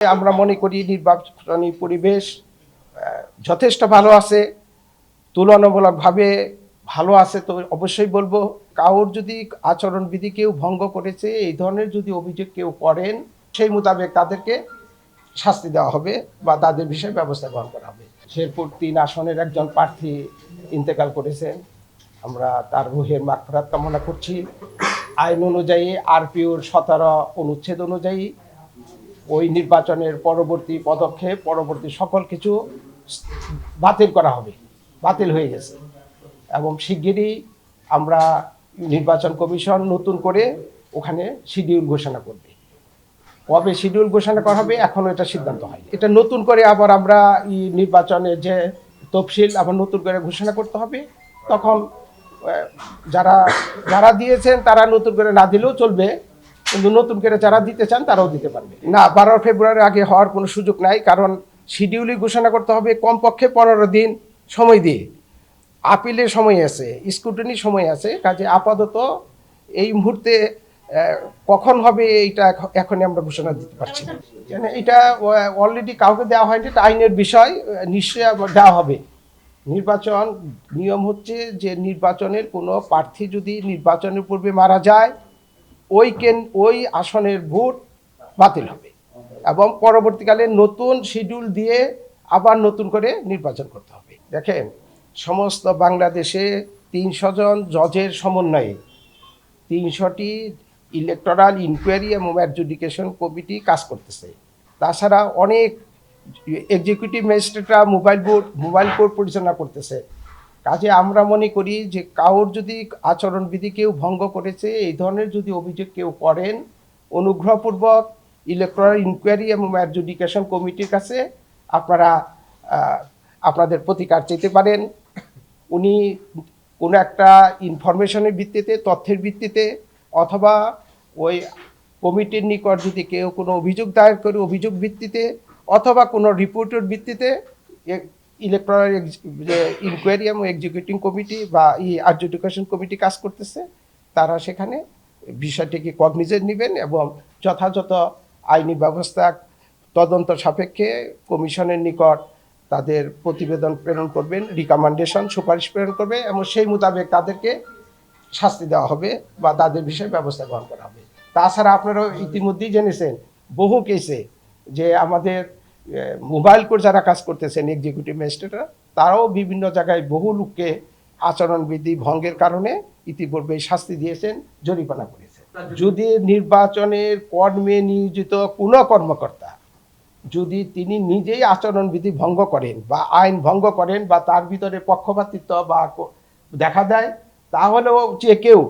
আমরা মনে করি নির্বাচনী পরিবেশ যথেষ্ট ভালো আছে, তুলনামূলকভাবে ভালো আছে। তো অবশ্যই বলবো, কারোর যদি আচরণবিধি কেউ ভঙ্গ করেছে, এই ধরনের যদি অভিযোগ কেউ করেন, সেই মোতাবেক তাদেরকে শাস্তি দেওয়া হবে বা তাদের বিষয়ে ব্যবস্থা গ্রহণ করা হবে। শেরপুর ৩ আসনের একজন প্রার্থী ইন্তেকাল করেছেন, আমরা তার রুহের মাগফিরাত কামনা করছি। আইন অনুযায়ী আরপিওর 17 অনুচ্ছেদ অনুযায়ী ওই নির্বাচনের পরবর্তী পদক্ষেপ, পরবর্তী সকল কিছু বাতিল করা হবে, বাতিল হয়ে গেছে। এবং শিগগিরই আমরা নির্বাচন কমিশন নতুন করে ওখানে শিডিউল ঘোষণা করবে। কবে শিডিউল ঘোষণা করা হবে এখনও এটা সিদ্ধান্ত হয়। এটা নতুন করে আবার আমরা নির্বাচনের যে তফসিল আবার নতুন করে ঘোষণা করতে হবে। তখন যারা যারা দিয়েছেন তারা নতুন করে না দিলেও চলবে, কিন্তু নতুন করে যারা দিতে চান তারাও দিতে পারবে না। 12 ফেব্রুয়ারির আগে হওয়ার কোনো সুযোগ নাই, কারণ শিডিউলই ঘোষণা করতে হবে কমপক্ষে 15 দিন সময় দিয়ে। আপিলের সময় আছে, স্ক্রুটিনির সময় আছে। কাজে আপাতত এই মুহূর্তে কখন হবে এইটা এখনই আমরা ঘোষণা দিতে পারছি না। এটা অলরেডি কাউকে দেওয়া হয়নি, এটা আইনের বিষয়, নিশ্চয়ই দেওয়া হবে। নির্বাচন নিয়ম হচ্ছে যে নির্বাচনের কোনো প্রার্থী যদি নির্বাচনের পূর্বে মারা যায়, ওই আসনের ভোট বাতিল হবে এবং পরবর্তীকালে নতুন শিডিউল দিয়ে আবার নতুন করে নির্বাচন করতে হবে। দেখেন, সমস্ত বাংলাদেশে 300 জন জজের সমন্বয়ে 300টি ইলেকটোরাল ইনকোয়ারি এবং অ্যাডজুডিকেশন কমিটি কাজ করতেছে। তাছাড়া অনেক এক্সিকিউটিভ ম্যাজিস্ট্রেটরা মোবাইল কোর্ট পরিচালনা করতেছে। কাজে আমরা মনে করি যে কারোর যদি আচরণবিধি কেউ ভঙ্গ করেছে, এই ধরনের যদি অভিযোগ কেউ করেন, অনুগ্রহপূর্বক ইলেকটোরাল ইনকোয়ারি এবং অ্যাডজুডিকেশন কমিটির কাছে আপনারা আপনাদের প্রতিকার চাইতে পারেন। উনি কোনো একটা ইনফরমেশনের ভিত্তিতে, তথ্যের ভিত্তিতে, অথবা ওই কমিটির নিকট যদি কেউ কোনো অভিযোগ দায়ের করে অভিযোগ ভিত্তিতে, অথবা কোনো রিপোর্টের ভিত্তিতে ইলেকটোরাল ইনকোয়ারি এবং এক্সিকিউটিভ কমিটি বা অ্যাডজুডিকেশন কমিটি কাজ করতেছে, তারা সেখানে বিষয়টিকে কগনিজেন্ট নেবেন এবং যথাযথ আইনি ব্যবস্থা তদন্ত সাপেক্ষে কমিশনের নিকট তাদের প্রতিবেদন প্রেরণ করবেন, রিকমেন্ডেশন সুপারিশ প্রেরণ করবে এবং সেই মোতাবেক তাদেরকে শাস্তি দেওয়া হবে বা তাদের বিষয়ে ব্যবস্থা গ্রহণ করা হবে। তাছাড়া আপনারা ইতিমধ্যেই জেনেছেন বহু কেসে যে আমাদের মোবাইল কোর্ট যারা কাজ করতেছেন এক্সিকিউটিভ ম্যাজিস্ট্রেটরা, তারাও বিভিন্ন জায়গায় বহু লোককে আচরণবিধি ভঙ্গের কারণে ইতিপূর্বে শাস্তি দিয়েছেন, জরিমানা করেছেন। যদি নির্বাচনের কর্মে নিয়োজিত কোনো কর্মকর্তা যদি তিনি নিজেই আচরণবিধি ভঙ্গ করেন বা আইন ভঙ্গ করেন বা তার ভিতরে পক্ষপাতিত্ব বা দেখা দেয়, তাহলেও যে কেউ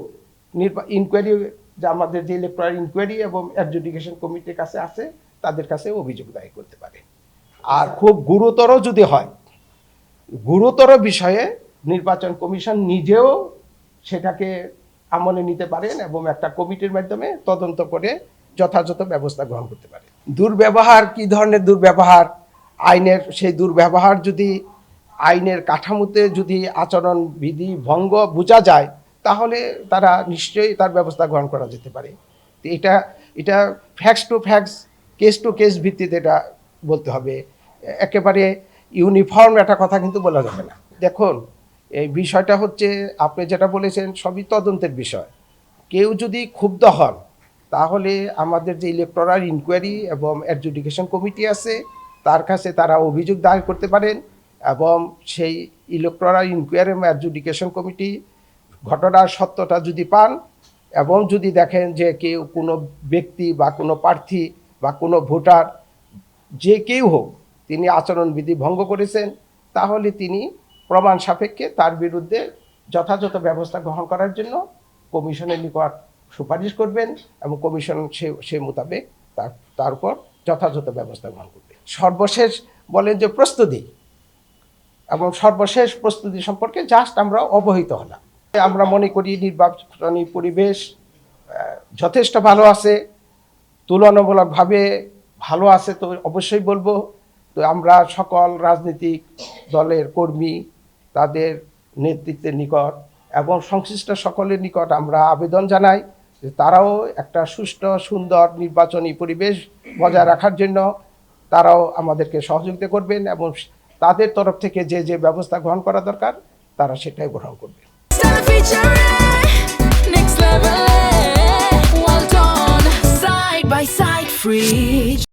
ইনকোয়ারি, যে আমাদের যে ইলেকটোরাল ইনকোয়ারি এবং অ্যাডজুডিকেশন কমিটির কাছে আছে, তাদের কাছে অভিযোগ দায়ের করতে পারে। আর খুব গুরুতর যদি হয়, গুরুতর বিষয়ে নির্বাচন কমিশন নিজেও সেটাকে আমলে নিতে পারেন এবং একটা কমিটির মাধ্যমে তদন্ত করে যথাযথ ব্যবস্থা গ্রহণ করতে পারে। দুর্ব্যবহার, কি ধরনের দুর্ব্যবহার, আইনের সেই দুর্ব্যবহার যদি আইনের কাঠামোতে যদি আচরণবিধি ভঙ্গ বোঝা যায়, তাহলে তারা নিশ্চয়ই তার ব্যবস্থা গ্রহণ করা যেতে পারে। তো এটা facts to facts, case to case ভিত্তিতে এটা বলতে হবে। একেবারে ইউনিফর্ম একটা কথা কিন্তু বলা যাবে না। দেখুন, এই বিষয়টা হচ্ছে আপনি যেটা বলেছেন সবই তদন্তের বিষয়। কেউ যদি ক্ষুব্ধ হন, তাহলে আমাদের যে ইলেকটোরাল ইনকোয়ারি এবং অ্যাডজুডিকেশন কমিটি আছে, তার কাছে তারা অভিযোগ দায়ের করতে পারেন এবং সেই ইলেকটোরাল ইনকোয়ারি এবং অ্যাডজুডিকেশন কমিটি ঘটনার সত্যতা যদি পান এবং যদি দেখেন যে কেউ কোনো ব্যক্তি বা কোনো প্রার্থী বা কোনো ভোটার, যে কেউ হোক, তিনি আচরণবিধি ভঙ্গ করেছেন, তাহলে তিনি প্রমাণ সাপেক্ষে তার বিরুদ্ধে যথাযথ ব্যবস্থা গ্রহণ করার জন্য কমিশনের নিকট সুপারিশ করবেন এবং কমিশন সে মোতাবেক তার উপর যথাযথ ব্যবস্থা গ্রহণ করবে। সর্বশেষ বলেন যে প্রস্তুতি, এবং সর্বশেষ প্রস্তুতি সম্পর্কে জাস্ট আমরা অবহিত হলাম। আমরা মনে করি নির্বাচনী পরিবেশ যথেষ্ট ভালো আছে, তুলনামূলকভাবে ভালো আছে। তো অবশ্যই বলবো, তো আমরা সকল রাজনৈতিক দলের কর্মী, তাদের নেতৃত্বের নিকট এবং সংশ্লিষ্ট সকলের নিকট আমরা আবেদন জানাই যে তারাও একটা সুষ্ঠু সুন্দর নির্বাচনী পরিবেশ বজায় রাখার জন্য তারাও আমাদেরকে সহযোগিতা করবেন এবং তাদের তরফ থেকে যে যে ব্যবস্থা গ্রহণ করা দরকার তারা সেটাই গ্রহণ করবে। Stella featuring next level. Well done, side by side, free.